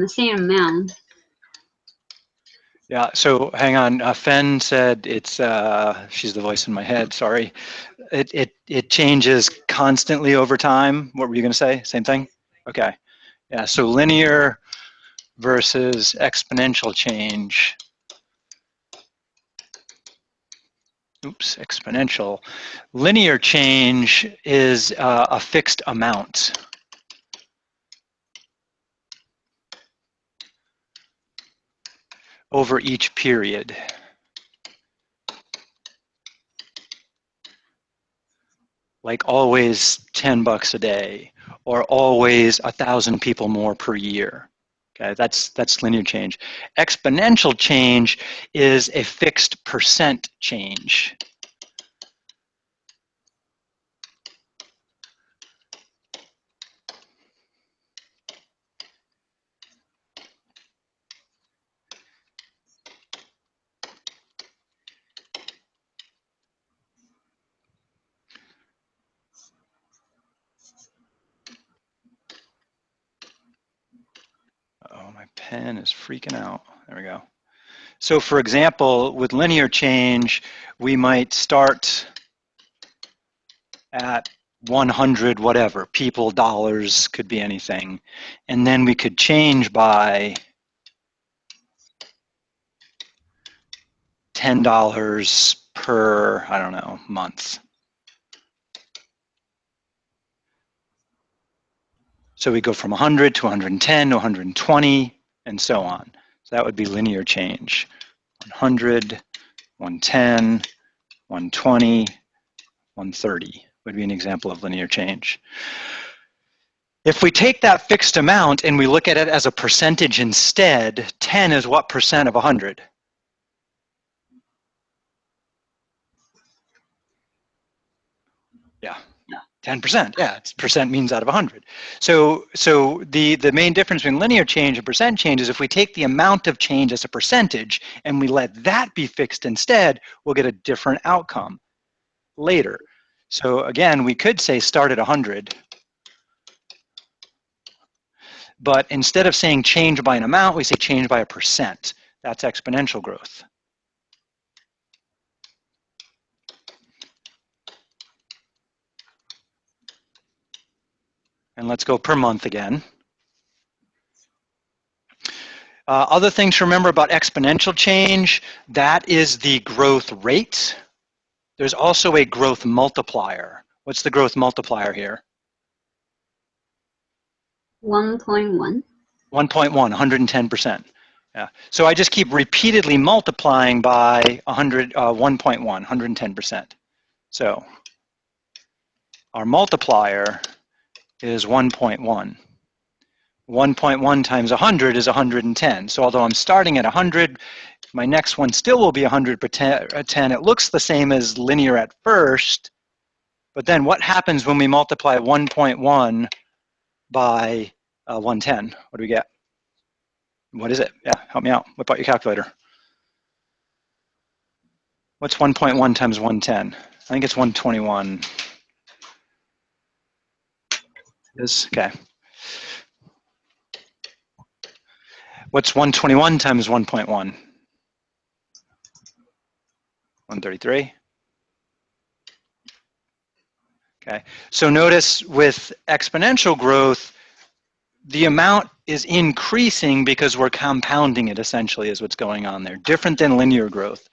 Same amount. Yeah, so hang on. Fen said it's, she's the voice in my head, sorry. It changes constantly over time. What were you going to say? Same thing? Okay. Yeah, so linear versus exponential change. Oops, exponential. Linear change is a fixed amount. Over each period. Like always 10 bucks a day, or always 1,000 people more per year. Okay, that's linear change. Exponential change is a fixed percent change. Oh, my pen is freaking out. There we go. So for example, with linear change, we might start at 100 whatever, people, dollars, could be anything. And then we could change by $10 per, I don't know, month. So we go from 100 to 110 to 120 and so on. So that would be linear change. 100, 110, 120, 130 would be an example of linear change. If we take that fixed amount and we look at it as a percentage instead, 10 is what percent of 100? Yeah. 10%, yeah, it's percent means out of 100. So the main difference between linear change and percent change is if we take the amount of change as a percentage and we let that be fixed instead, we'll get a different outcome later. So again, we could say start at 100, but instead of saying change by an amount, we say change by a percent. That's exponential growth. And let's go per month again. Other things to remember about exponential change, that is the growth rate. There's also a growth multiplier. What's the growth multiplier here? 1.1. 1.1, 110%. Yeah. So I just keep repeatedly multiplying by 1.1, 110%. So our multiplier is 1.1. 1.1 times 100 is 110. So although I'm starting at 100, my next one still will be 110. It looks the same as linear at first, but then what happens when we multiply 1.1 by 110? What do we get? What is it? Yeah, help me out. Whip out your calculator. What's 1.1 times 110? I think it's 121. Yes, okay. What's 121 times 1.1? 133. Okay, so notice with exponential growth, the amount is increasing because we're compounding it, essentially, is what's going on there. Different than linear growth.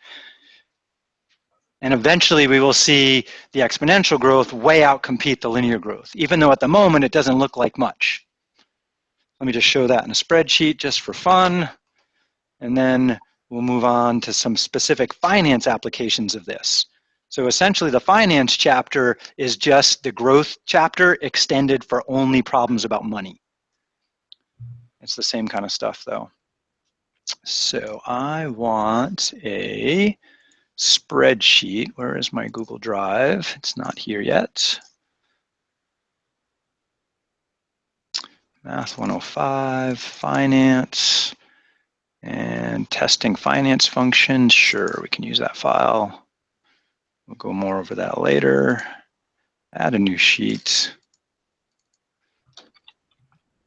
And eventually we will see the exponential growth way outcompete the linear growth, even though at the moment it doesn't look like much. Let me just show that in a spreadsheet just for fun. And then we'll move on to some specific finance applications of this. So essentially the finance chapter is just the growth chapter extended for only problems about money. It's the same kind of stuff though. So I want a spreadsheet. Where is my Google Drive? It's not here yet. Math 105, finance, and testing finance functions. Sure, we can use that file. We'll go more over that later. Add a new sheet.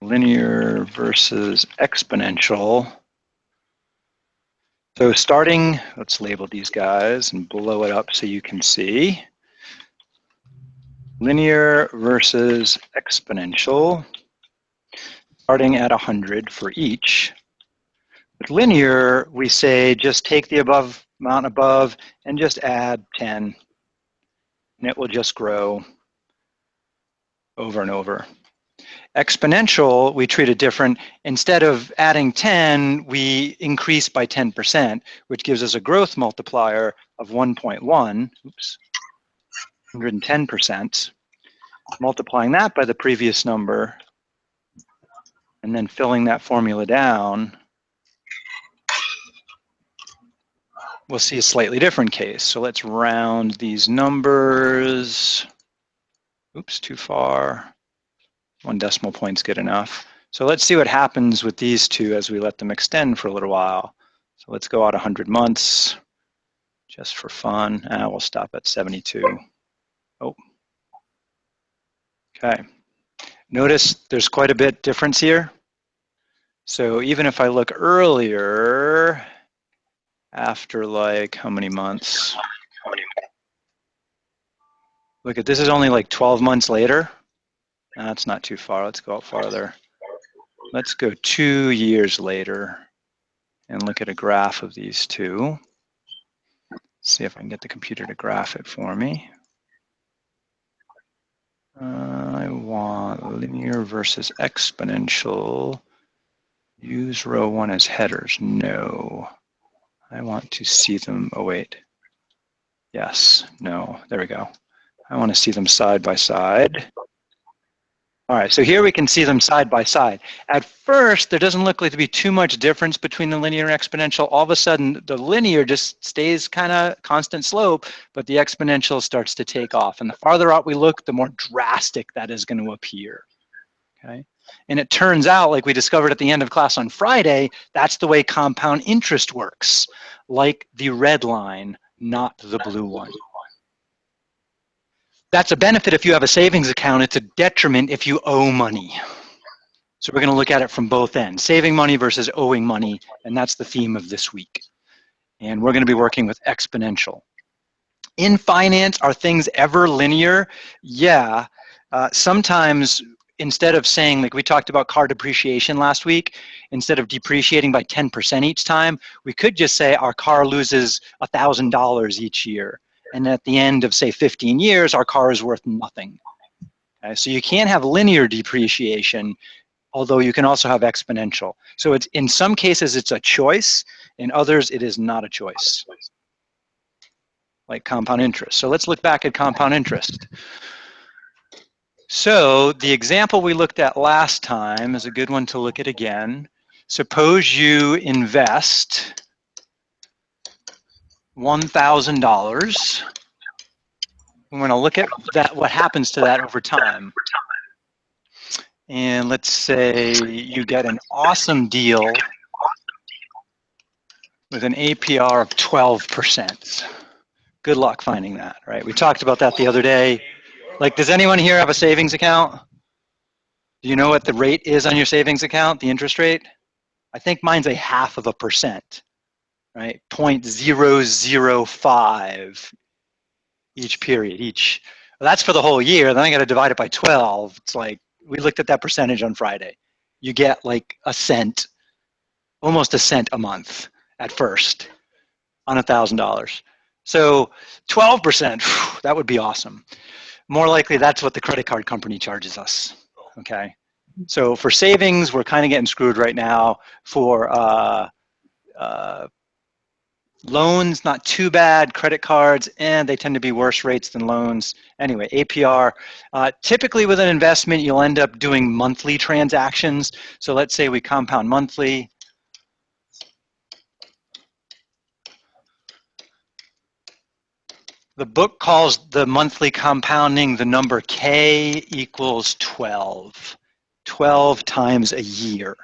linear versus exponential. So starting, let's label these guys and blow it up so you can see. Linear versus exponential, starting at 100 for each. With linear, we say just take the amount above and just add 10, and it will just grow over and over. Exponential, we treat it different. Instead of adding 10, we increase by 10%, which gives us a growth multiplier of 1.1, oops, 110%. Multiplying that by the previous number, and then filling that formula down, we'll see a slightly different case. So let's round these numbers. Oops, too far. 1 decimal point's good enough. So let's see what happens with these two as we let them extend for a little while. So let's go out 100 months just for fun. We'll stop at 72. Oh. Okay. Notice there's quite a bit difference here. So even if I look earlier, after like how many months? Look at this is only like 12 months later. That's not too far. Let's go out farther. Let's go 2 years later and look at a graph of these two. See if I can get the computer to graph it for me. I want linear versus exponential. Use row 1 as headers. No. I want to see them. Oh, wait. Yes. No. There we go. I want to see them side by side. All right, so here we can see them side by side. At first, there doesn't look like to be too much difference between the linear and exponential. All of a sudden, the linear just stays kind of constant slope, but the exponential starts to take off. And the farther out we look, the more drastic that is going to appear. Okay? And it turns out, like we discovered at the end of class on Friday, that's the way compound interest works, like the red line, not the blue one. That's a benefit if you have a savings account. It's a detriment if you owe money. So we're going to look at it from both ends, saving money versus owing money, and that's the theme of this week. And we're going to be working with exponential. In finance, are things ever linear? Yeah. Sometimes instead of saying, like we talked about car depreciation last week, instead of depreciating by 10% each time, we could just say our car loses $1,000 each year. And at the end of, say, 15 years, our car is worth nothing. Okay? So you can't have linear depreciation, although you can also have exponential. So it's, in some cases, it's a choice. In others, it is not a choice, like compound interest. So let's look back at compound interest. So the example we looked at last time is a good one to look at again. Suppose you invest $1,000. We're going to look at that, what happens to that over time. And let's say you get an awesome deal with an APR of 12%. Good luck finding that, right? We talked about that the other day. Like, does anyone here have a savings account? Do you know what the rate is on your savings account, the interest rate? I think mine's 0.5%, right? 0.005 each period, well, that's for the whole year. Then I got to divide it by 12. It's like, we looked at that percentage on Friday. You get like a cent, almost a cent a month at first on $1,000. So 12%, that would be awesome. More likely, that's what the credit card company charges us, okay? So for savings, we're kind of getting screwed right now. For loans, not too bad. Credit cards, and they tend to be worse rates than loans. Anyway, APR. Typically with an investment, you'll end up doing monthly transactions. So let's say we compound monthly. The book calls the monthly compounding the number K equals 12. 12 times a year.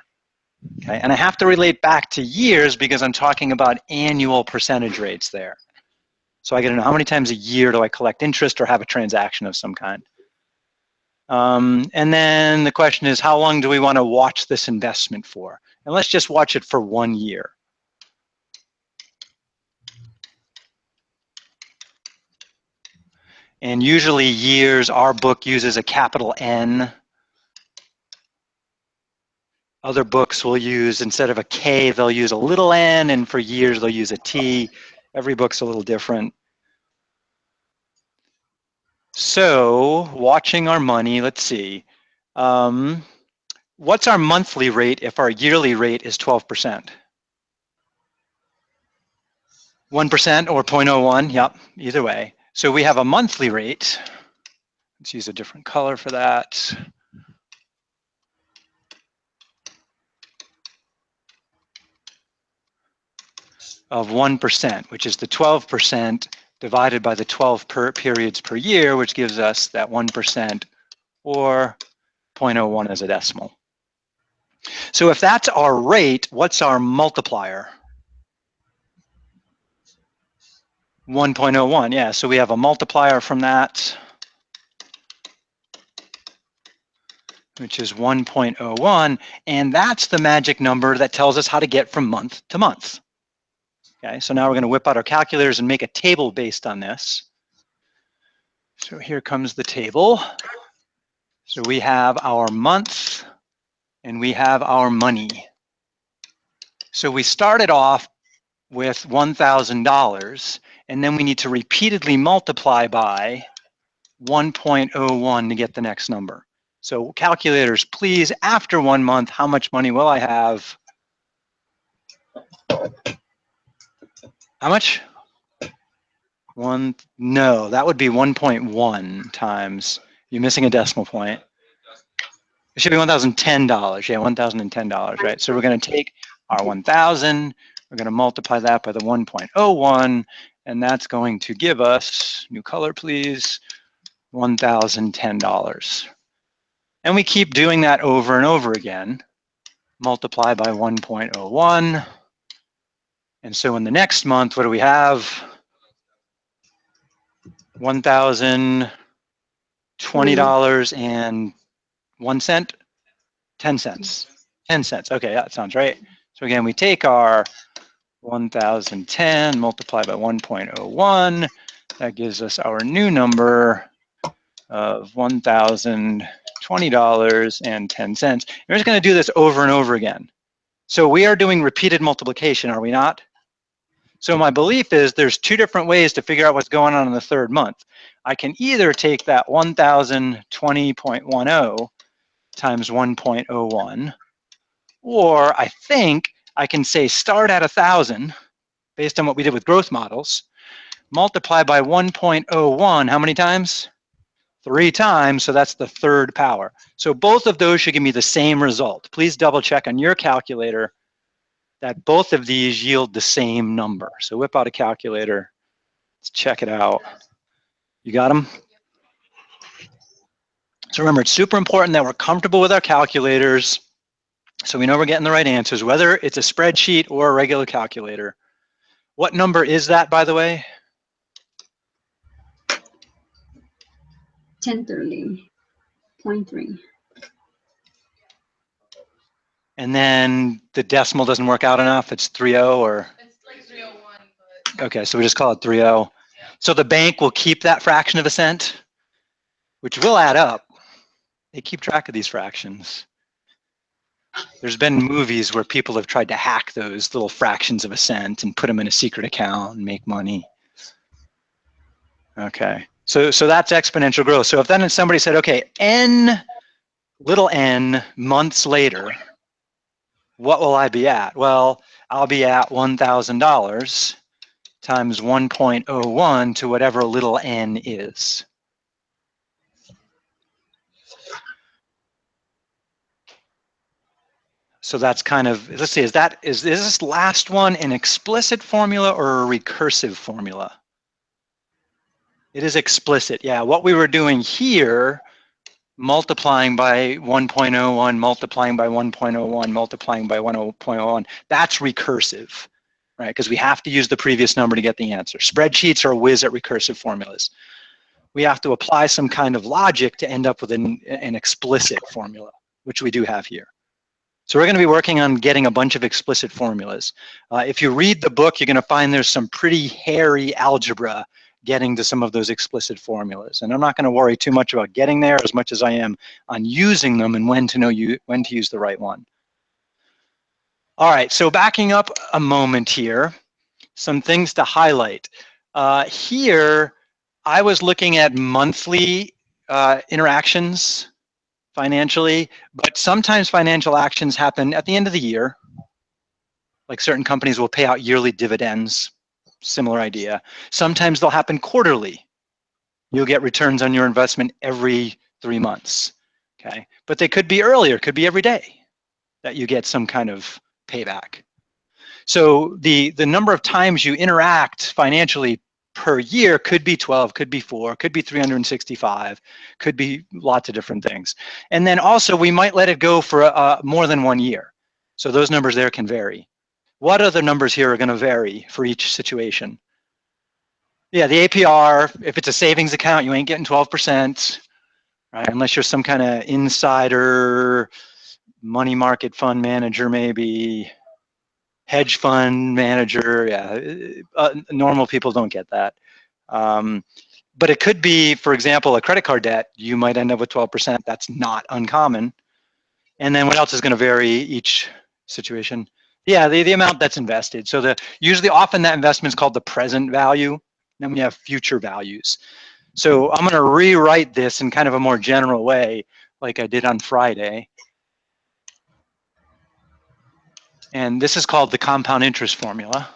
Okay, and I have to relate back to years because I'm talking about annual percentage rates there. So I got to know how many times a year do I collect interest or have a transaction of some kind. And then the question is, how long do we want to watch this investment for? And let's just watch it for 1 year. And usually years, our book uses a capital N. Other books will use, instead of a K, they'll use a little n, and for years they'll use a T. Every book's a little different. So, watching our money, let's see. What's our monthly rate if our yearly rate is 12%? 1% or 0.01, yep, either way. So we have a monthly rate. Let's use a different color for that. Of 1%, which is the 12% divided by the 12 periods per year, which gives us that 1% or 0.01 as a decimal. So if that's our rate, what's our multiplier? 1.01, yeah, so we have a multiplier from that, which is 1.01, and that's the magic number that tells us how to get from month to month. Okay, so now we're going to whip out our calculators and make a table based on this. So here comes the table. So we have our month and we have our money. So we started off with $1,000, and then we need to repeatedly multiply by 1.01 to get the next number. So calculators, please, after 1 month, how much money will I have? How much? No, that would be 1.1 times. You're missing a decimal point. It should be $1,010. Yeah, $1,010, right? So we're going to take our 1,000, we're going to multiply that by the 1.01, and that's going to give us, new color please, $1,010. And we keep doing that over and over again. Multiply by 1.01. And so in the next month, what do we have? $1,020.01. 10 cents. 10 cents. Okay, that sounds right. So again, we take our 1,010 multiplied by 1.01. That gives us our new number of $1,020.10. We're just going to do this over and over again. So we are doing repeated multiplication, are we not? So my belief is there's two different ways to figure out what's going on in the third month. I can either take that 1,020.10 times 1.01, or I think I can say start at 1,000, based on what we did with growth models, multiply by 1.01, how many times? 3 times, so that's the third power. So both of those should give me the same result. Please double check on your calculator that both of these yield the same number. So whip out a calculator, let's check it out. You got them? So remember, it's super important that we're comfortable with our calculators so we know we're getting the right answers, whether it's a spreadsheet or a regular calculator. What number is that, by the way? 1030.3. And then the decimal doesn't work out enough, it's 30 or? It's like 301, but. Okay, so we just call it 30. Yeah. So the bank will keep that fraction of a cent, which will add up. They keep track of these fractions. There's been movies where people have tried to hack those little fractions of a cent and put them in a secret account and make money. Okay, so that's exponential growth. So if then somebody said, okay, little n months later, what will I be at? Well, I'll be at $1,000 times 1.01 to whatever little n is. So that's kind of, let's see, is this last one an explicit formula or a recursive formula? It is explicit, yeah. What we were doing here, multiplying by 1.01, multiplying by 1.01, multiplying by 1.01, that's recursive, right? Because we have to use the previous number to get the answer. Spreadsheets are a whiz at recursive formulas. we have to apply some kind of logic to end up with an explicit formula, which we do have here. So we're going to be working on getting a bunch of explicit formulas. If you read the book, you're going to find there's some pretty hairy algebra getting to some of those explicit formulas. And I'm not going to worry too much about getting there as much as I am on using them and when to use the right one. All right, so backing up a moment here, some things to highlight. Here, I was looking at monthly interactions financially, but sometimes financial actions happen at the end of the year. Like certain companies will pay out yearly dividends, similar idea. Sometimes they'll happen quarterly. You'll get returns on your investment every 3 months, okay? But they could be earlier, could be every day that you get some kind of payback. So the number of times you interact financially per year could be 12, could be 4, could be 365, could be lots of different things. And then also we might let it go for more than 1 year. So those numbers there can vary. What other numbers here are going to vary for each situation? Yeah, the APR, if it's a savings account, you ain't getting 12%, right? Unless you're some kind of insider, money market fund manager, maybe hedge fund manager. Yeah, normal people don't get that. But it could be, for example, a credit card debt. You might end up with 12%. That's not uncommon. And then what else is going to vary each situation? Yeah, the amount that's invested. So usually often that investment is called the present value. Then we have future values. So I'm going to rewrite this in kind of a more general way, like I did on Friday. And this is called the compound interest formula.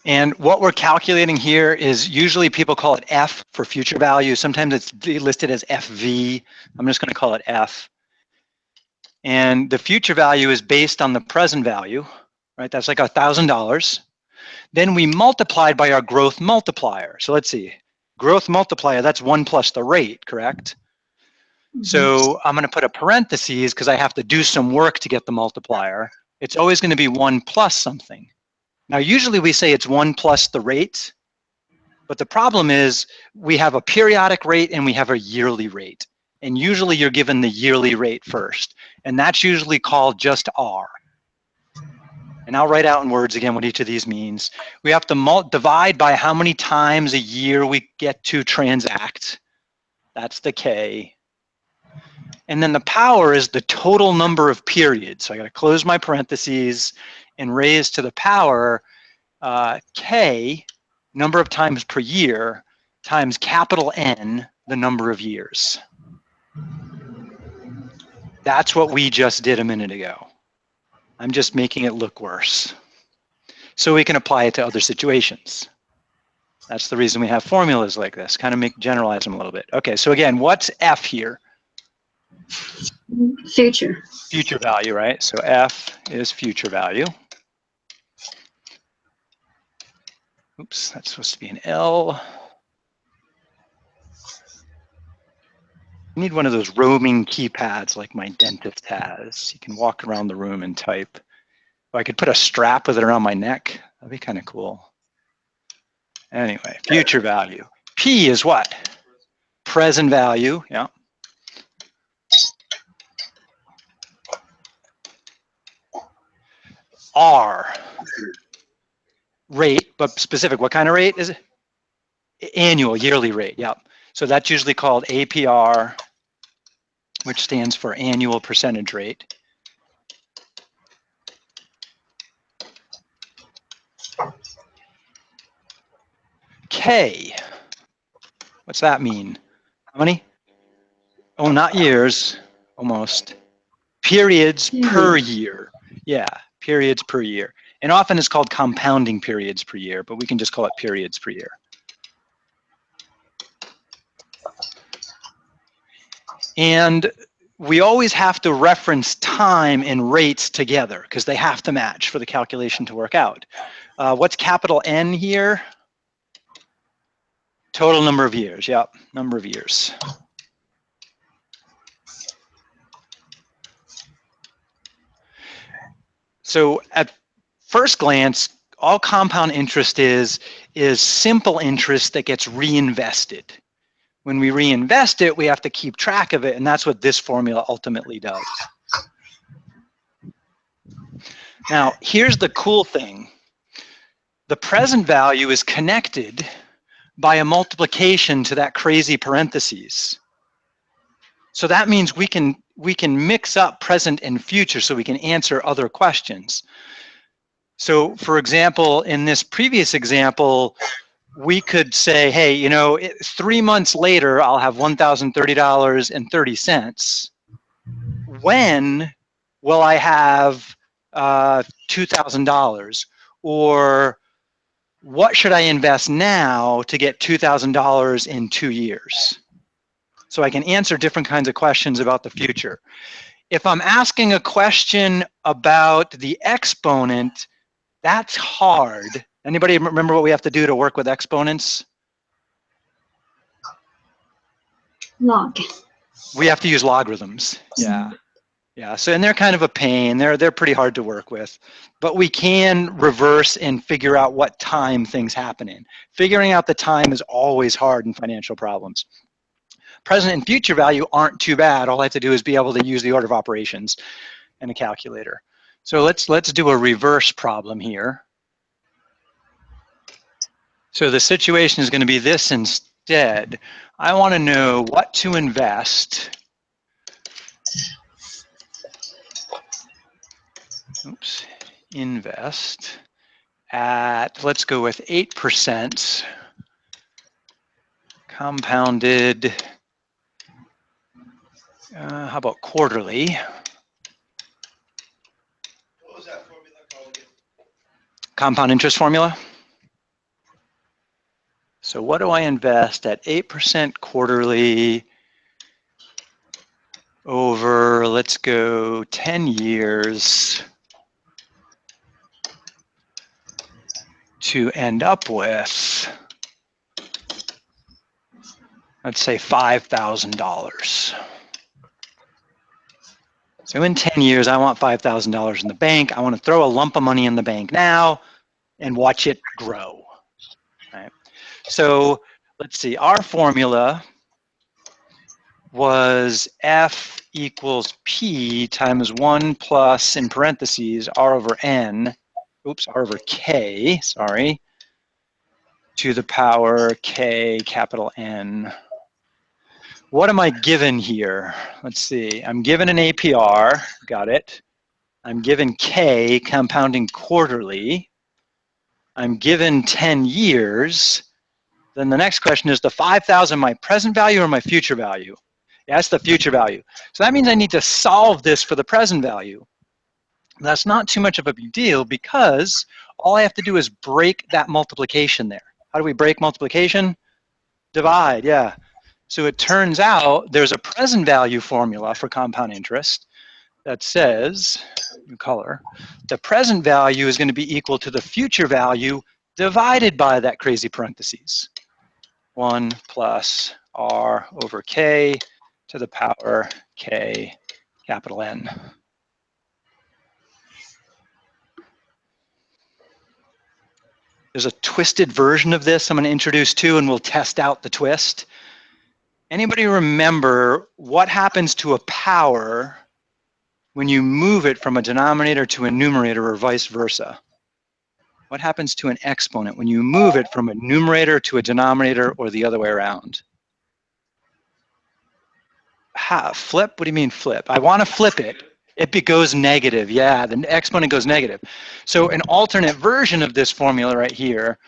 And what we're calculating here is usually people call it F for future value. Sometimes it's listed as FV. I'm just going to call it F. And the future value is based on the present value, right? That's like $1,000. Then we multiplied by our growth multiplier. So let's see, growth multiplier, that's 1 plus the rate, correct? Mm-hmm. So I'm going to put a parentheses because I have to do some work to get the multiplier. It's always going to be 1 plus something. Now, usually we say it's 1 plus the rate, but the problem is we have a periodic rate and we have a yearly rate. And usually you're given the yearly rate first, and that's usually called just R. And I'll write out in words again what each of these means. We have to divide by how many times a year we get to transact. That's the K. And then the power is the total number of periods. So I got to close my parentheses and raise to the power K, number of times per year, times capital N, the number of years. That's what we just did a minute ago. I'm just making it look worse. So we can apply it to other situations. That's the reason we have formulas like this, kind of generalize them a little bit. Okay, so again, what's F here? Future. Future value, right? So F is future value. Oops, that's supposed to be an L. I need one of those roaming keypads like my dentist has. You can walk around the room and type. If I could put a strap with it around my neck, that'd be kind of cool. Anyway, future value. P is what? Present value, yeah. R, rate, but specific. What kind of rate is it? Annual, yearly rate, yeah. So that's usually called APR, which stands for annual percentage rate. K, what's that mean? How many? Oh, not years, almost. Periods per year. Yeah, periods per year. And often it's called compounding periods per year, but we can just call it periods per year. And we always have to reference time and rates together because they have to match for the calculation to work out. What's capital N here? Total number of years, yep, number of years. So at first glance, all compound interest is simple interest that gets reinvested. When we reinvest it, we have to keep track of it, and that's what this formula ultimately does. Now, here's the cool thing. The present value is connected by a multiplication to that crazy parentheses. So that means we can mix up present and future so we can answer other questions. So for example, in this previous example, we could say, hey, you know, 3 months later, I'll have $1,030.30. When will I have $2,000? Or what should I invest now to get $2,000 in 2 years? So I can answer different kinds of questions about the future. If I'm asking a question about the exponent, that's hard. Anybody remember what we have to do to work with exponents? Log. We have to use logarithms. Yeah. Yeah. So, and they're kind of a pain. They're pretty hard to work with. But we can reverse and figure out what time things happen in. Figuring out the time is always hard in financial problems. Present and future value aren't too bad. All I have to do is be able to use the order of operations and a calculator. So let's do a reverse problem here. So the situation is going to be this instead. I want to know what to invest. Oops, invest at, let's go with 8% compounded, how about quarterly? What was that formula called again? Compound interest formula. So what do I invest at 8% quarterly over, let's go 10 years to end up with, let's say $5,000. So in 10 years, I want $5,000 in the bank. I want to throw a lump of money in the bank now and watch it grow. Right? So let's see, our formula was F equals P times 1 plus, in parentheses, R over N, oops, R over K, sorry, to the power K capital N. What am I given here? Let's see, I'm given an APR, got it. I'm given K, compounding quarterly. I'm given 10 years. Then the next question is the 5,000 my present value or my future value? Yeah, that's the future value. So that means I need to solve this for the present value. That's not too much of a big deal because all I have to do is break that multiplication there. How do we break multiplication? Divide, yeah. So it turns out there's a present value formula for compound interest that says, new color, the present value is going to be equal to the future value divided by that crazy parentheses. 1 plus R over K to the power K capital N. There's a twisted version of this I'm going to introduce too, and we'll test out the twist. Anybody remember what happens to a power when you move it from a denominator to a numerator or vice versa? What happens to an exponent when you move it from a numerator to a denominator or the other way around? Flip? What do you mean flip? I want to flip it. It goes negative. Yeah, the exponent goes negative. So an alternate version of this formula right here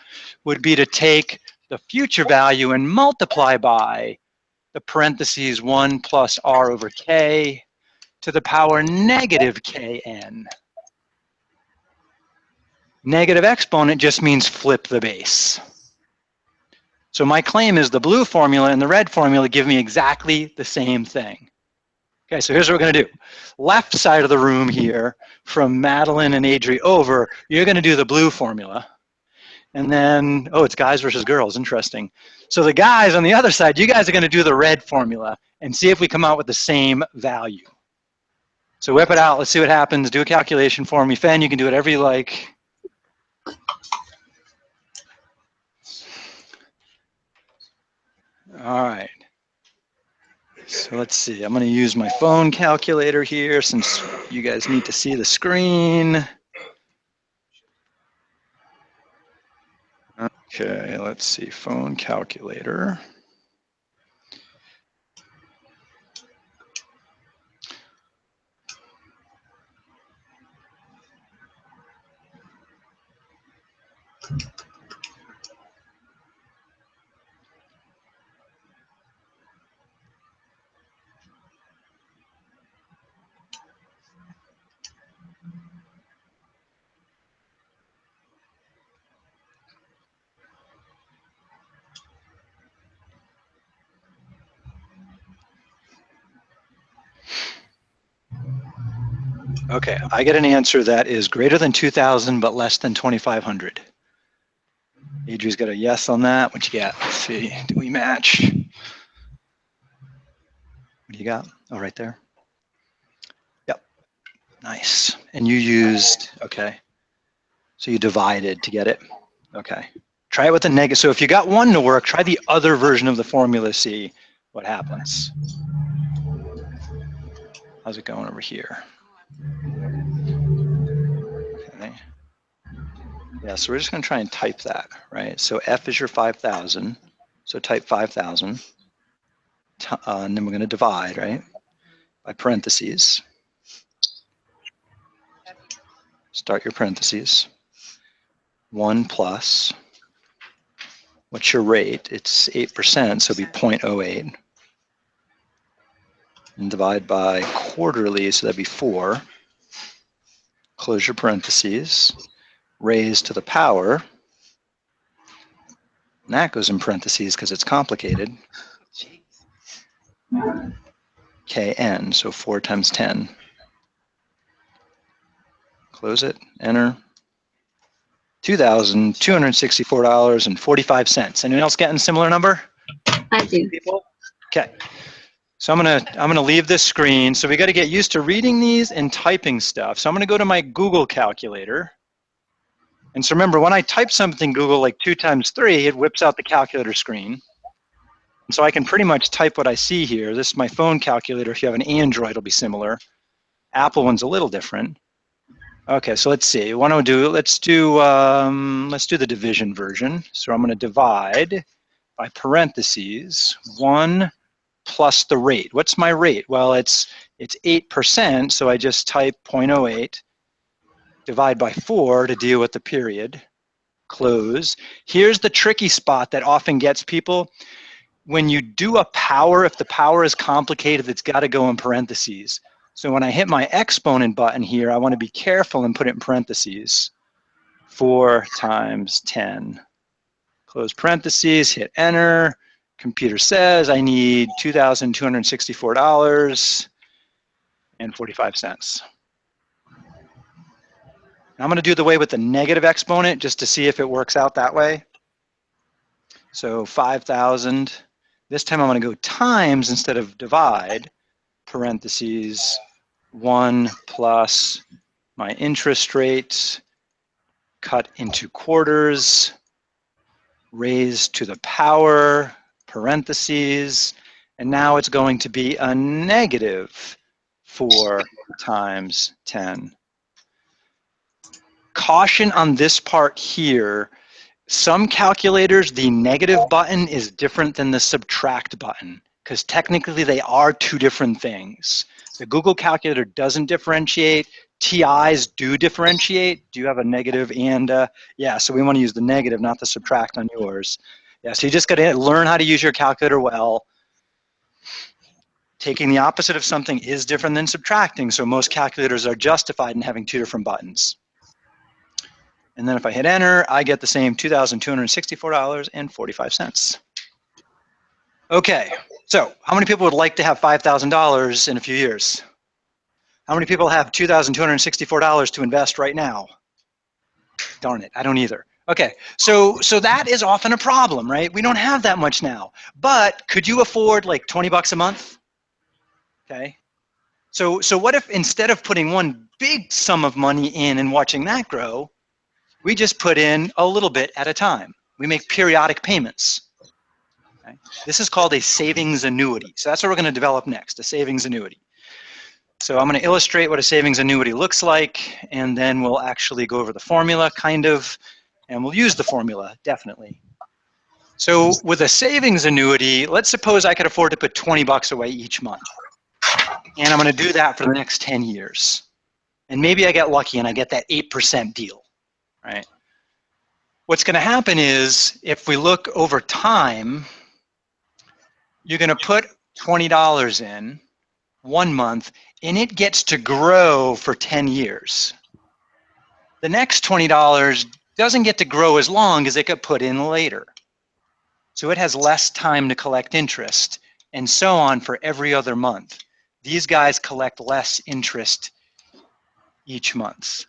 would be to take the future value and multiply by the parentheses 1 plus R over K to the power negative Kn. Negative exponent just means flip the base. So my claim is the blue formula and the red formula give me exactly the same thing. Okay, so here's what we're going to do. Left side of the room here, from Madeline and Adri over, you're going to do the blue formula. And then, oh, it's guys versus girls, interesting. So the guys on the other side, you guys are going to do the red formula and see if we come out with the same value. So whip it out. Let's see what happens. Do a calculation for me. Fen, you can do whatever you like. All right. So let's see. I'm going to use my phone calculator here since you guys need to see the screen. Okay, let's see. Phone calculator. Okay, I get an answer that is greater than 2,000 but less than 2,500. Adri's got a yes on that. What you got? Let's see. Do we match? What do you got? Oh, right there. Yep. Nice. And you used, okay. So you divided to get it. Okay. Try it with the negative. So if you got one to work, try the other version of the formula, see what happens. How's it going over here? Okay. Yeah, so we're just going to try and type that, right? So F is your 5,000. So type 5,000. And then we're going to divide, right? By parentheses. Start your parentheses. 1 plus, what's your rate? It's 8%, so it'll be 0.08. And divide by quarterly, so that'd be 4. Close your parentheses. Raised to the power. And that goes in parentheses because it's complicated. Kn, so 4 times 10. Close it, enter. $2,264.45. Anyone else getting a similar number? I do. People? Okay. So I'm gonna leave this screen. So we got to get used to reading these and typing stuff. So I'm gonna go to my Google calculator. And so remember, when I type something Google like 2 times 3, it whips out the calculator screen. And so I can pretty much type what I see here. This is my phone calculator. If you have an Android, it'll be similar. Apple one's a little different. Okay, so let's see. What do I do? Let's do the division version. So I'm going to divide by parentheses 1 plus the rate. What's my rate? Well, it's 8%, so I just type 0.08. Divide by 4 to deal with the period. Close. Here's the tricky spot that often gets people. When you do a power, if the power is complicated, it's got to go in parentheses. So when I hit my exponent button here, I want to be careful and put it in parentheses. 4 times 10. Close parentheses, hit enter. Computer says I need $2,264.45. I'm going to do the way with the negative exponent just to see if it works out that way. So 5,000. This time I'm going to go times instead of divide. Parentheses 1 plus my interest rate cut into quarters, raised to the power, parentheses, and now it's going to be a negative 4 times 10. Caution on this part here. Some calculators, the negative button is different than the subtract button because technically they are 2 different things. The Google calculator doesn't differentiate. TIs do differentiate. Do you have a negative and yeah, so we want to use the negative, not the subtract on yours. Yeah, so you just got to learn how to use your calculator well. Taking the opposite of something is different than subtracting, so most calculators are justified in having 2 different buttons. And then if I hit enter, I get the same $2,264.45. Okay, so how many people would like to have $5,000 in a few years? How many people have $2,264 to invest right now? Darn it, I don't either. Okay, so that is often a problem, right? We don't have that much now. But could you afford like 20 bucks a month? Okay. So what if instead of putting one big sum of money in and watching that grow, we just put in a little bit at a time? We make periodic payments. Okay? This is called a savings annuity. So that's what we're going to develop next, a savings annuity. So I'm going to illustrate what a savings annuity looks like, and then we'll actually go over the formula, kind of, and we'll use the formula, definitely. So with a savings annuity, let's suppose I could afford to put 20 bucks away each month. And I'm going to do that for the next 10 years. And maybe I get lucky and I get that 8% deal, right? What's going to happen is, if we look over time, you're going to put $20 in 1 month, and it gets to grow for 10 years. The next $20 doesn't get to grow as long as it got put in later. So it has less time to collect interest, and so on for every other month. These guys collect less interest each month.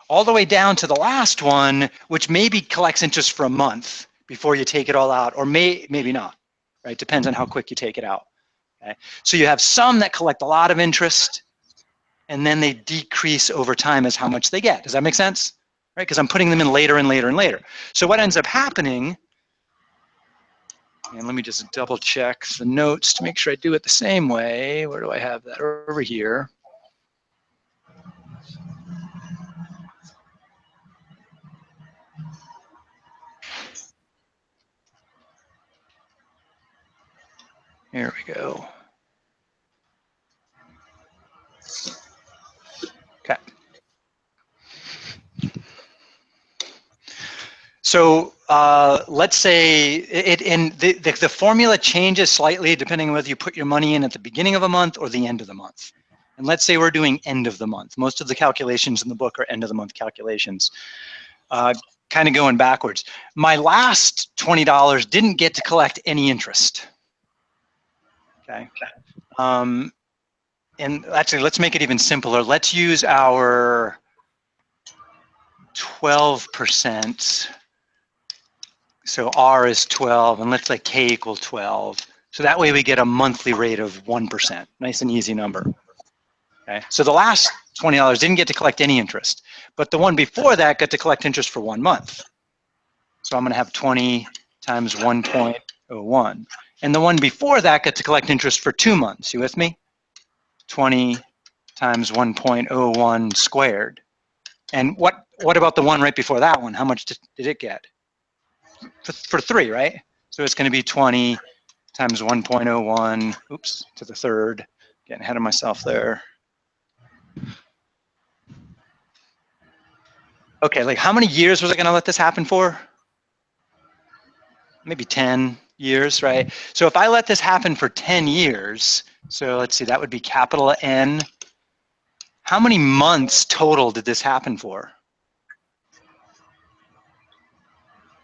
All the way down to the last one, which maybe collects interest for a month before you take it all out, or maybe not, right? Depends on how quick you take it out. Okay? So you have some that collect a lot of interest, and then they decrease over time as how much they get. Does that make sense? Right? Because I'm putting them in later and later and later. So what ends up happening, and let me just double check the notes to make sure I do it the same way. Where do I have that? Over here. Here we go. Okay. So let's say the formula changes slightly depending on whether you put your money in at the beginning of a month or the end of the month. And let's say we're doing end of the month. Most of the calculations in the book are end of the month calculations. Kind of going backwards. My last $20 didn't get to collect any interest. Okay. And actually, let's make it even simpler. Let's use our 12%. So R is 12, and let's let K equal 12. So that way we get a monthly rate of 1%. Nice and easy number. Okay. So the last $20 didn't get to collect any interest, but the one before that got to collect interest for 1 month. So I'm going to have 20 times 1.01. And the one before that got to collect interest for 2 months. You with me? 20 times 1.01 squared. And what about the one right before that one? How much did it get? For 3, right? So it's going to be 20 times 1.01, oops, to the third. Getting ahead of myself there. Okay, like how many years was I going to let this happen for? Maybe 10 years, right? So if I let this happen for 10 years, so let's see, that would be capital N. How many months total did this happen for?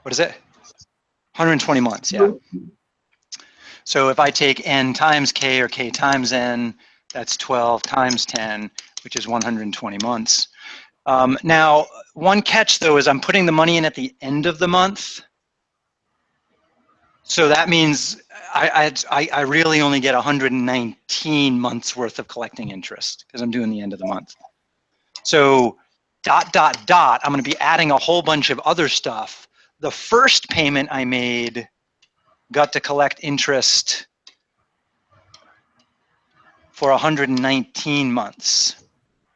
What is it? 120 months, yeah. So if I take N times K or K times N, that's 12 times 10, which is 120 months. Now, one catch though is I'm putting the money in at the end of the month. So that means I really only get 119 months worth of collecting interest because I'm doing the end of the month. So ... I'm going to be adding a whole bunch of other stuff. The first payment I made got to collect interest for 119 months.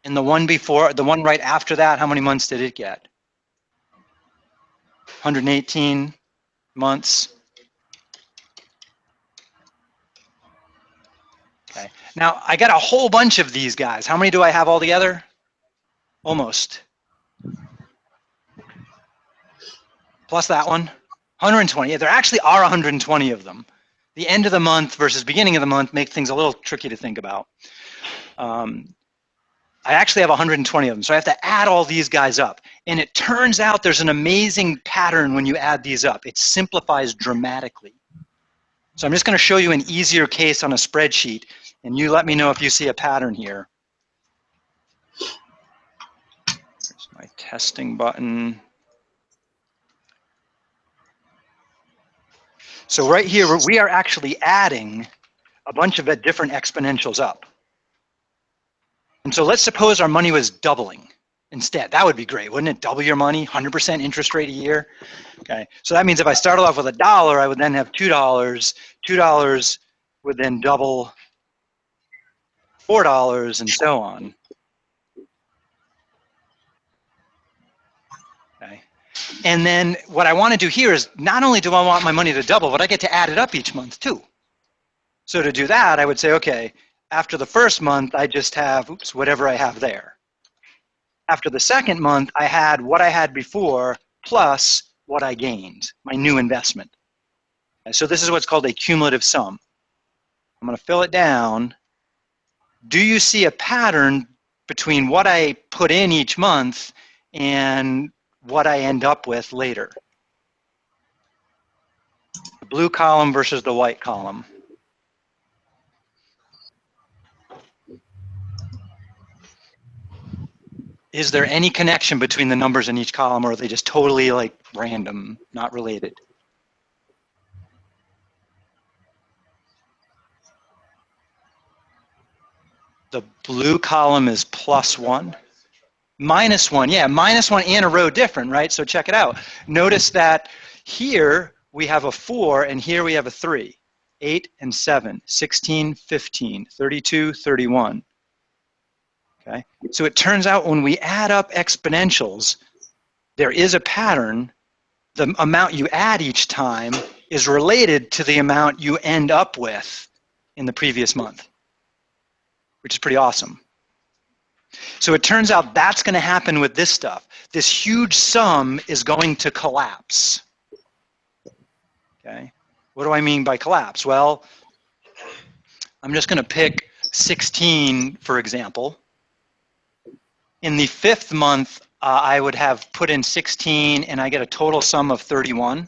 And the one before, the one right after that, how many months did it get? 118 months. Okay. Now, I got a whole bunch of these guys. How many do I have altogether? Almost. Plus that one, 120. There actually are 120 of them. The end of the month versus beginning of the month make things a little tricky to think about. I actually have 120 of them, so I have to add all these guys up. And it turns out there's an amazing pattern when you add these up. It simplifies dramatically. So I'm just going to show you an easier case on a spreadsheet, and you let me know if you see a pattern here. Here's my testing button. So right here, we are actually adding a bunch of different exponentials up. And so let's suppose our money was doubling instead. That would be great, wouldn't it? Double your money, 100% interest rate a year. Okay, so that means if I started off with $1, I would then have $2. $2 would then double $4 and so on. Okay. And then what I want to do here is not only do I want my money to double, but I get to add it up each month too. So to do that, I would say, okay, after the first month, I just have, oops, whatever I have there. After the second month, I had what I had before plus what I gained, my new investment. Okay, so this is what's called a cumulative sum. I'm going to fill it down. Do you see a pattern between what I put in each month and what I end up with later? The blue column versus the white column. Is there any connection between the numbers in each column, or are they just totally like random, not related? The blue column is +1. -1, yeah, -1 and a row different, right? So check it out. Notice that here we have a 4 and here we have a 3. 8 and 7, 16, 15, 32, 31. Okay, so it turns out when we add up exponentials, there is a pattern. The amount you add each time is related to the amount you end up with in the previous month, which is pretty awesome. So it turns out that's going to happen with this stuff. This huge sum is going to collapse. Okay, what do I mean by collapse? Well, I'm just going to pick 16, for example. In the 5th month, I would have put in 16 and I get a total sum of 31.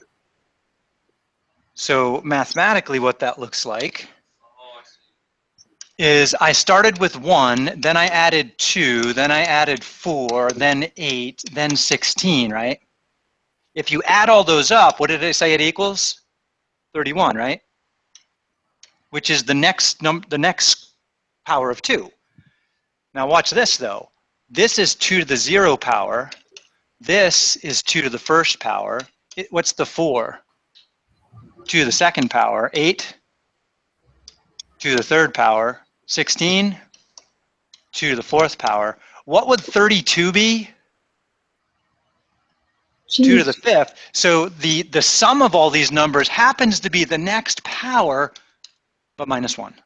So mathematically what that looks like is I started with 1, then I added 2, then I added 4, then 8, then 16, right? If you add all those up, what did I say it equals? 31, right? Which is the next power of 2. Now watch this though. This is 2 to the 0 power. This is 2 to the 1st power. What's the 4? 2 to the 2nd power. 8, 2 to the 3rd power. 16, 2 to the 4th power. What would 32 be? 2 to the 5th. So the sum of all these numbers happens to be the next power, but -1.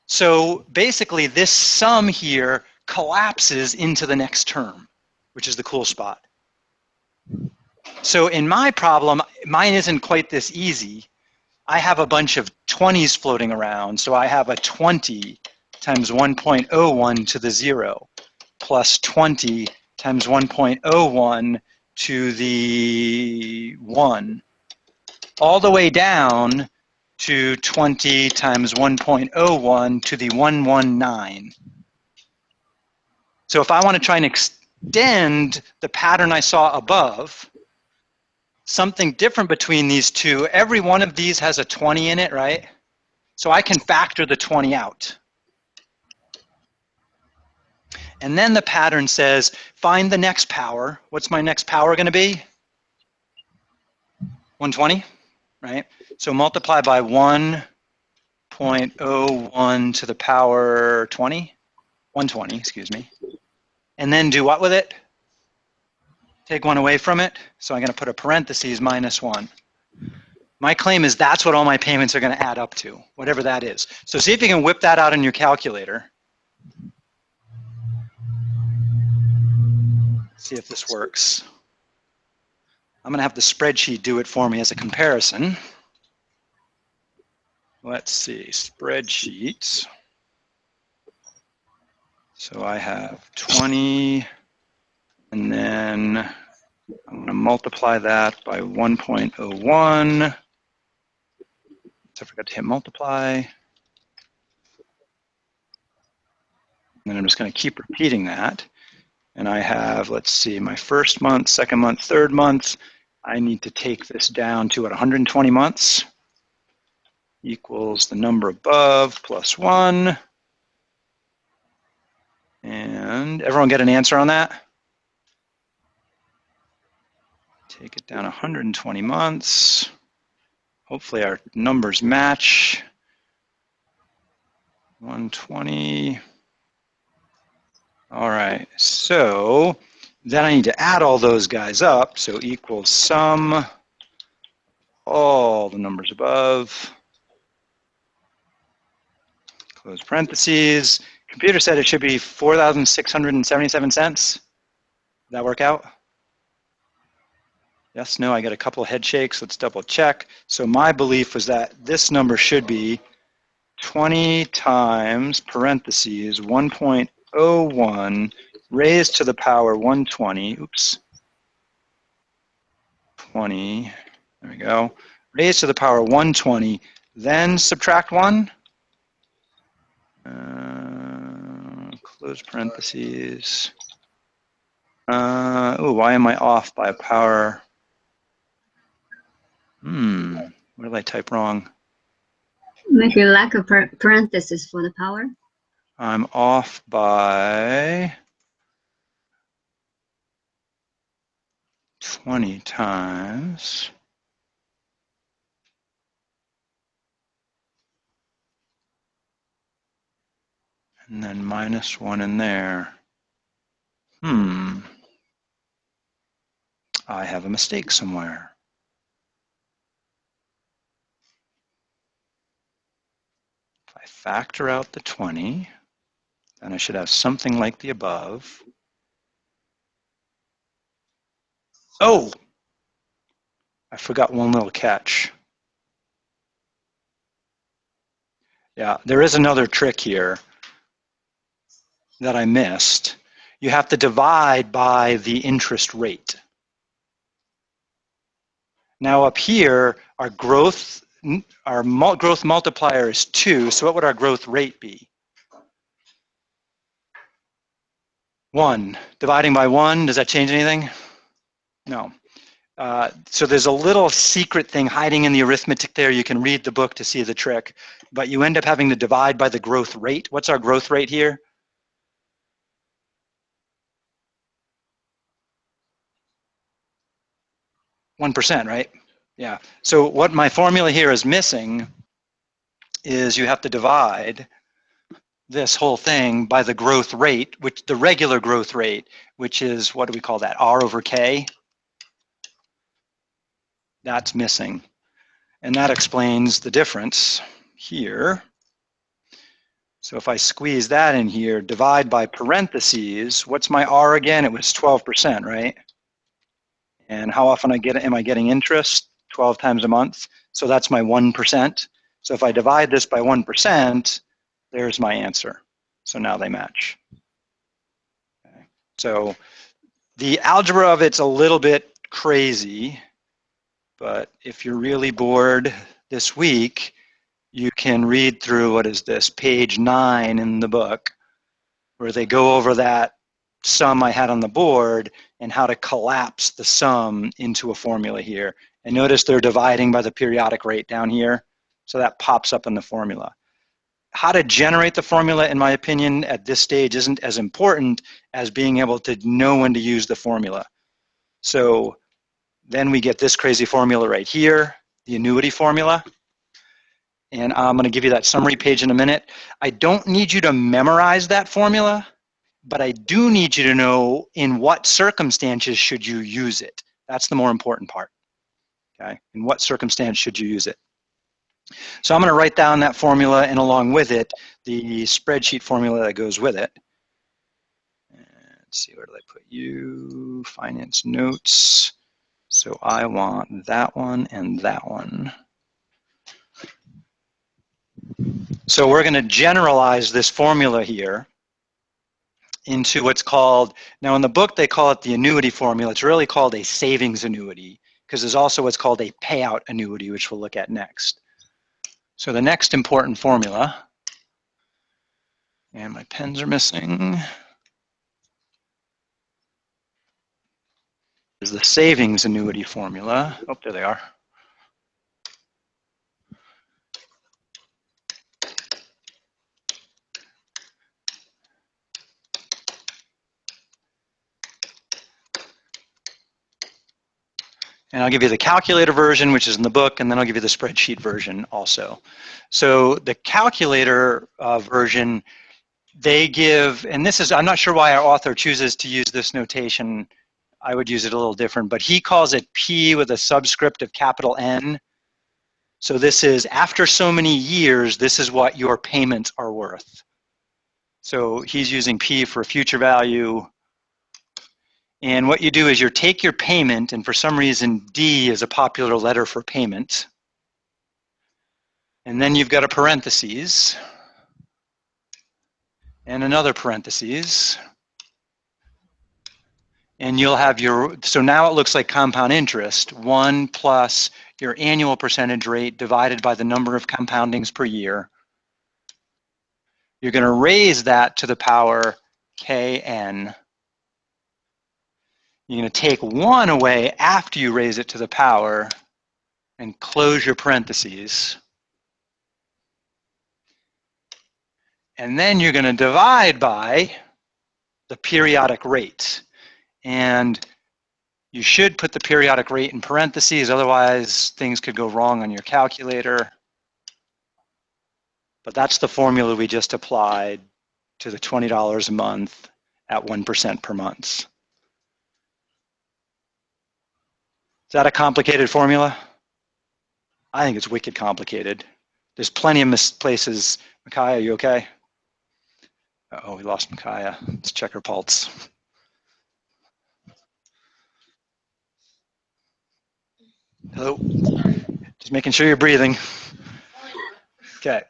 So basically this sum here collapses into the next term, which is the cool spot. So in my problem, mine isn't quite this easy. I have a bunch of 20s floating around, so I have a 20 times 1.01 to the 0 plus 20 times 1.01 to the 1, all the way down to 20 times 1.01 to the 119. So if I want to try and extend the pattern I saw above, something different between these two, every one of these has a 20 in it, right? So I can factor the 20 out. And then the pattern says, find the next power. What's my next power going to be? 120, right? So multiply by 1.01 to the power 20, 120, excuse me. And then do what with it? Take 1 away from it. So I'm going to put a parentheses -1. My claim is that's what all my payments are going to add up to, whatever that is. So see if you can whip that out in your calculator. See if this works. I'm going to have the spreadsheet do it for me as a comparison. Let's see, spreadsheets. So I have 20, and then I'm going to multiply that by 1.01. So I forgot to hit multiply. And then I'm just going to keep repeating that. And I have, let's see, my 1st month, 2nd month, 3rd month. I need to take this down to 120 months equals the number above plus 1. And everyone get an answer on that? Take it down 120 months. Hopefully our numbers match. 120. All right, so then I need to add all those guys up. So equals sum all the numbers above. Close parentheses. Computer said it should be 4,677 cents. Did that work out? Yes, no, I got a couple of head shakes. Let's double check. So my belief was that this number should be 20 times parentheses 1.01 raised to the power 120. Oops. 20. There we go. Raised to the power 120. Then subtract 1. Close parentheses. Oh, why am I off by a power? What did I type wrong? Maybe lack of parenthesis for the power. I'm off by 20 times. And then minus 1 in there. I have a mistake somewhere. If I factor out the 20, then I should have something like the above. Oh! I forgot one little catch. Yeah, there is another trick here that I missed. You have to divide by the interest rate. Now up here, our growth multiplier is 2, so what would our growth rate be? 1. Dividing by 1, does that change anything? No. So there's a little secret thing hiding in the arithmetic there. You can read the book to see the trick, but you end up having to divide by the growth rate. What's our growth rate here? 1%, right? Yeah. So what my formula here is missing is you have to divide this whole thing by the growth rate, which the regular growth rate, which is, what do we call that? R over K. That's missing. And that explains the difference here. So if I squeeze that in here, divide by parentheses, what's my R again? It was 12%, right? And how often am I getting interest? 12 times a month. So that's my 1%. So if I divide this by 1%, there's my answer. So now they match. Okay. So the algebra of it's a little bit crazy, but if you're really bored this week, you can read through, what is this, page 9 in the book, where they go over that sum I had on the board and how to collapse the sum into a formula here. And notice they're dividing by the periodic rate down here, so that pops up in the formula. How to generate the formula, in my opinion, at this stage isn't as important as being able to know when to use the formula. So then we get this crazy formula right here, the annuity formula. And I'm going to give you that summary page in a minute. I don't need you to memorize that formula, but I do need you to know in what circumstances should you use it. That's the more important part. Okay? In what circumstance should you use it? So I'm going to write down that formula and along with it, the spreadsheet formula that goes with it. And let's see, where did I put you? Finance notes. So I want that one and that one. So we're going to generalize this formula here into what's called, now in the book they call it the annuity formula. It's really called a savings annuity because there's also what's called a payout annuity, which we'll look at next. So the next important formula, and my pens are missing, is the savings annuity formula. Oh, there they are. And I'll give you the calculator version, which is in the book, and then I'll give you the spreadsheet version also. So the calculator version, they give, and this is, I'm not sure why our author chooses to use this notation. I would use it a little different, but he calls it P with a subscript of capital N. So this is, after so many years, this is what your payments are worth. So he's using P for future value. And what you do is you take your payment, and for some reason D is a popular letter for payment. And then you've got a parentheses and another parentheses. And you'll have your, so now it looks like compound interest, 1 plus your annual percentage rate divided by the number of compoundings per year. You're going to raise that to the power Kn. You're going to take 1 away after you raise it to the power and close your parentheses. And then you're going to divide by the periodic rate. And you should put the periodic rate in parentheses, otherwise things could go wrong on your calculator. But that's the formula we just applied to the $20 a month at 1% per month. Is that a complicated formula? I think it's wicked complicated. There's plenty of misplaces. Micaiah, you okay? Uh-oh, we lost Micaiah. Let's check her pulse. Hello? Just making sure you're breathing. Okay,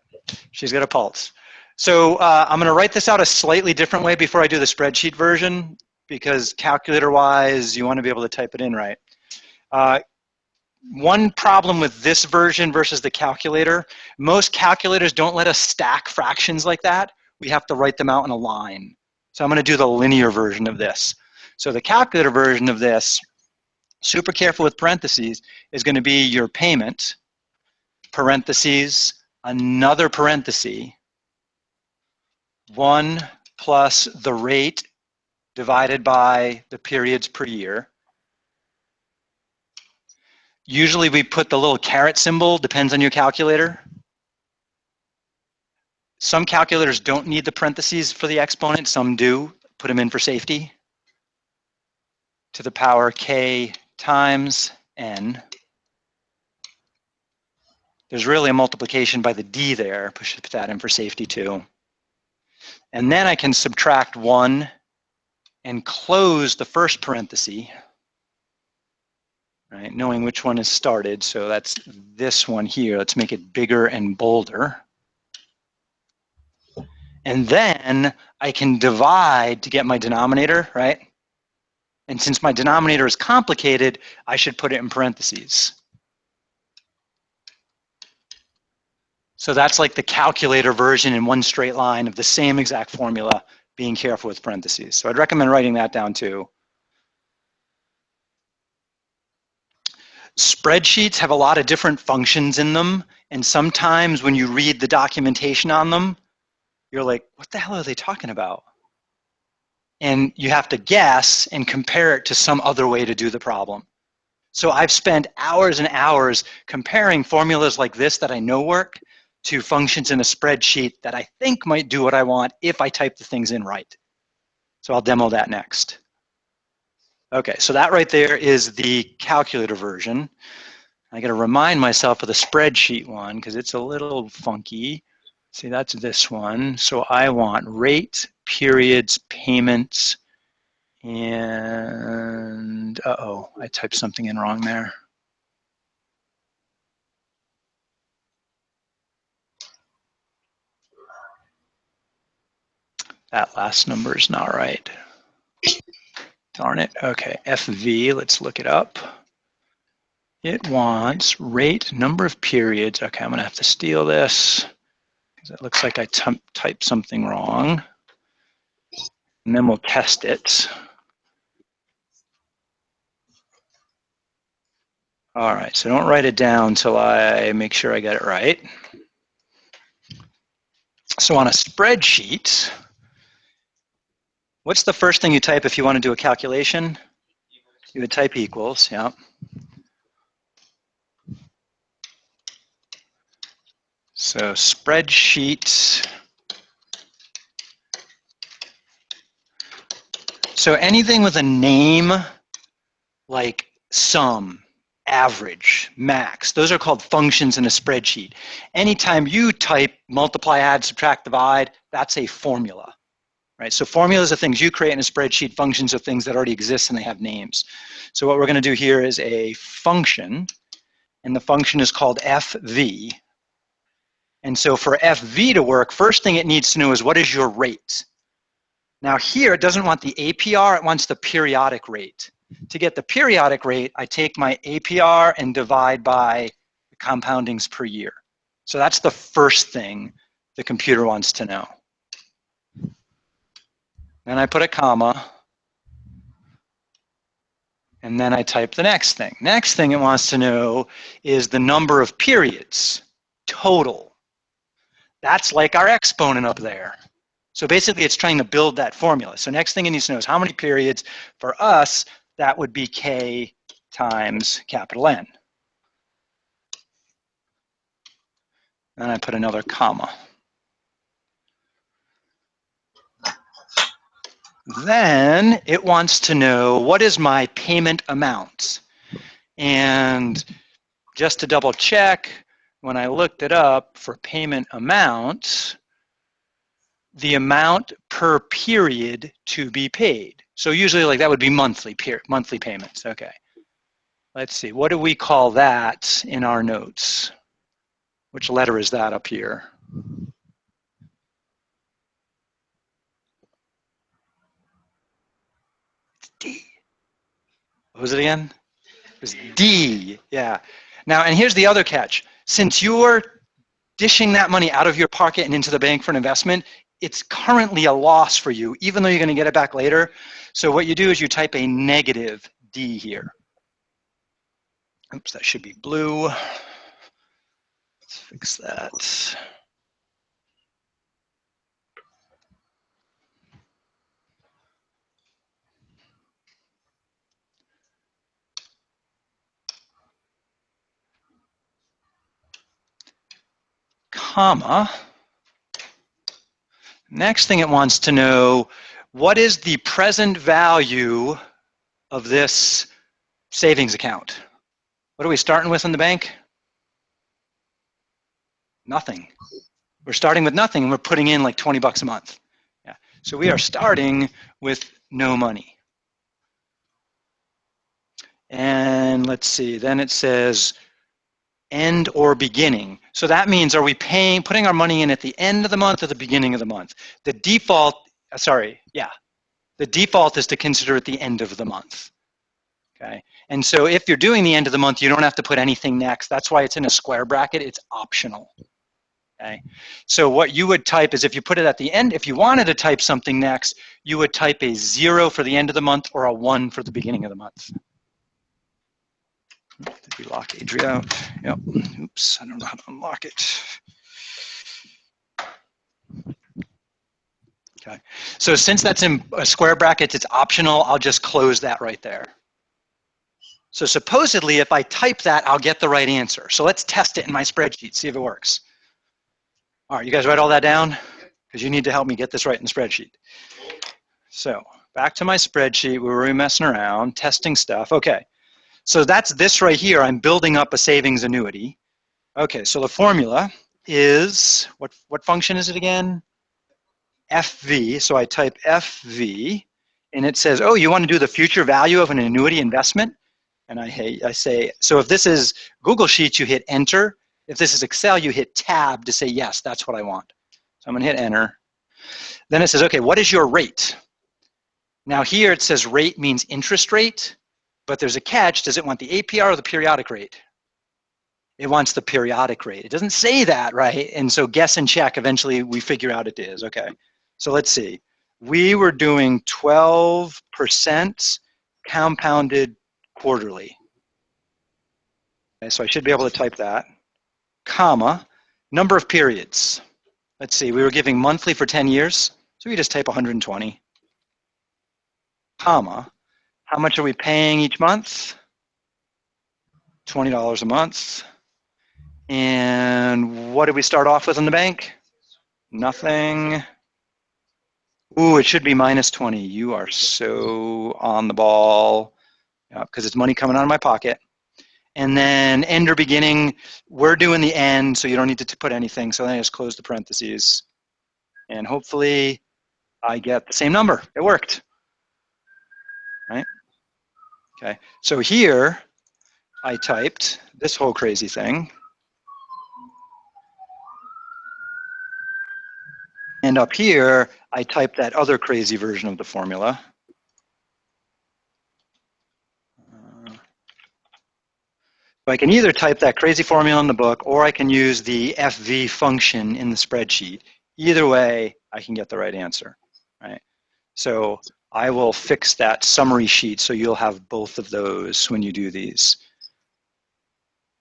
she's got a pulse. So I'm going to write this out a slightly different way before I do the spreadsheet version, because calculator-wise, you want to be able to type it in right. One problem with this version versus the calculator, most calculators don't let us stack fractions like that. We have to write them out in a line. So I'm going to do the linear version of this. So the calculator version of this, super careful with parentheses, is going to be your payment, parentheses, another parenthesis, 1 plus the rate divided by the periods per year. Usually we put the little caret symbol, depends on your calculator. Some calculators don't need the parentheses for the exponent, some do. Put them in for safety. To the power K times N. There's really a multiplication by the D there, put that in for safety too. And then I can subtract 1 and close the first parenthesis, right, knowing which one is started. So that's this one here. Let's make it bigger and bolder. And then I can divide to get my denominator, right? And since my denominator is complicated, I should put it in parentheses. So that's like the calculator version in one straight line of the same exact formula, being careful with parentheses. So I'd recommend writing that down too. Spreadsheets have a lot of different functions in them, and sometimes when you read the documentation on them, you're like, what the hell are they talking about? And you have to guess and compare it to some other way to do the problem. So I've spent hours and hours comparing formulas like this that I know work to functions in a spreadsheet that I think might do what I want if I type the things in right. So I'll demo that next. Okay, so that right there is the calculator version. I got to remind myself of the spreadsheet one because it's a little funky. See, that's this one. So I want rate, periods, payments, and uh-oh, I typed something in wrong there. That last number is not right. Darn it. Okay, FV, let's look it up. It wants rate, number of periods. Okay, I'm going to have to steal this because it looks like I typed something wrong. And then we'll test it. All right, so don't write it down until I make sure I get it right. So on a spreadsheet, what's the first thing you type if you want to do a calculation? You would type equals, yeah. So spreadsheet. So anything with a name like sum, average, max, those are called functions in a spreadsheet. Anytime you type multiply, add, subtract, divide, that's a formula, right? So formulas are things you create in a spreadsheet, functions are things that already exist and they have names. So what we're going to do here is a function, and the function is called FV. And so for FV to work, first thing it needs to know is what is your rate? Now here, it doesn't want the APR, it wants the periodic rate. To get the periodic rate, I take my APR and divide by the compoundings per year. So that's the first thing the computer wants to know. Then I put a comma, and then I type the next thing. Next thing it wants to know is the number of periods, total. That's like our exponent up there. So basically it's trying to build that formula. So next thing it needs to know is how many periods. For us, that would be K times capital N. And I put another comma. Then it wants to know what is my payment amount. And just to double check, when I looked it up for payment amount, the amount per period to be paid. So usually like that would be monthly payments. Okay. Let's see, what do we call that in our notes? Which letter is that up here? It's D. What was it again? It was D, yeah. Now, and here's the other catch. Since you're dishing that money out of your pocket and into the bank for an investment, it's currently a loss for you, even though you're going to get it back later. So what you do is you type a negative D here. Oops, that should be blue. Let's fix that. Comma. Next thing it wants to know, what is the present value of this savings account? What are we starting with in the bank? Nothing. We're starting with nothing and we're putting in like 20 bucks a month. Yeah. So we are starting with no money. And let's see, then it says end or beginning. So that means, are we putting our money in at the end of the month or the beginning of the month? The default, the default is to consider it the end of the month. Okay. And so if you're doing the end of the month, you don't have to put anything next. That's why it's in a square bracket. It's optional. Okay. So what you would type is, if you put it at the end, if you wanted to type something next, you would type a 0 for the end of the month or a 1 for the beginning of the month. Did we lock Adria out? Yep. Oops, I don't know how to unlock it. Okay. So since that's in a square bracket, it's optional. I'll just close that right there. So supposedly, if I type that, I'll get the right answer. So let's test it in my spreadsheet, see if it works. All right, you guys write all that down? Because you need to help me get this right in the spreadsheet. So back to my spreadsheet, we were messing around, testing stuff. Okay, so that's this right here. I'm building up a savings annuity. Okay, so the formula is, what function is it again? FV, so I type FV, and it says, oh, you want to do the future value of an annuity investment? And I say, so if this is Google Sheets, you hit enter. If this is Excel, you hit tab to say, yes, that's what I want. So I'm gonna hit enter. Then it says, okay, what is your rate? Now here it says rate means interest rate, but there's a catch. Does it want the APR or the periodic rate? It wants the periodic rate. It doesn't say that, right? And so guess and check, eventually we figure out it is, okay. So let's see. We were doing 12% compounded quarterly. Okay, so I should be able to type that, comma, number of periods. Let's see, we were giving monthly for 10 years, so we just type 120, comma, how much are we paying each month? $20 a month. And what did we start off with in the bank? Nothing. Ooh, it should be minus 20. You are so on the ball, because it's money coming out of my pocket. And then end or beginning, we're doing the end, so you don't need to put anything. So then I just close the parentheses. And hopefully I get the same number. It worked. Right? Okay. So here I typed this whole crazy thing. And up here, I typed that other crazy version of the formula. I can either type that crazy formula in the book, or I can use the FV function in the spreadsheet. Either way, I can get the right answer, right? So I will fix that summary sheet so you'll have both of those when you do these.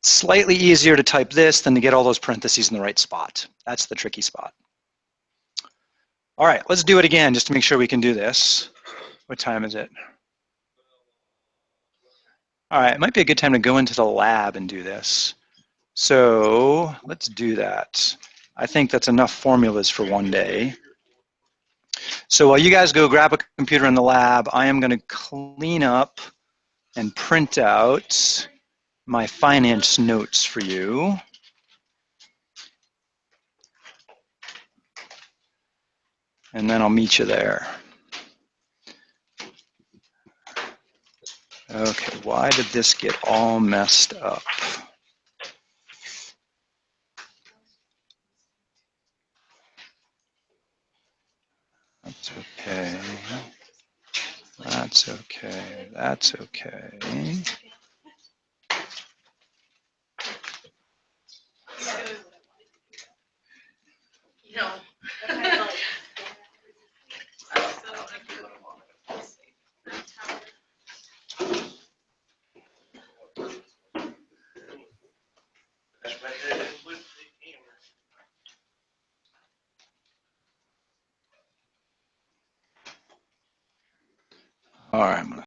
Slightly easier to type this than to get all those parentheses in the right spot. That's the tricky spot. All right, let's do it again just to make sure we can do this. What time is it? All right, it might be a good time to go into the lab and do this. So let's do that. I think that's enough formulas for one day. So while you guys go grab a computer in the lab, I am going to clean up and print out my finance notes for you. And then I'll meet you there. Okay, why did this get all messed up? That's okay. That's okay. That's okay. No. All right, I'm gonna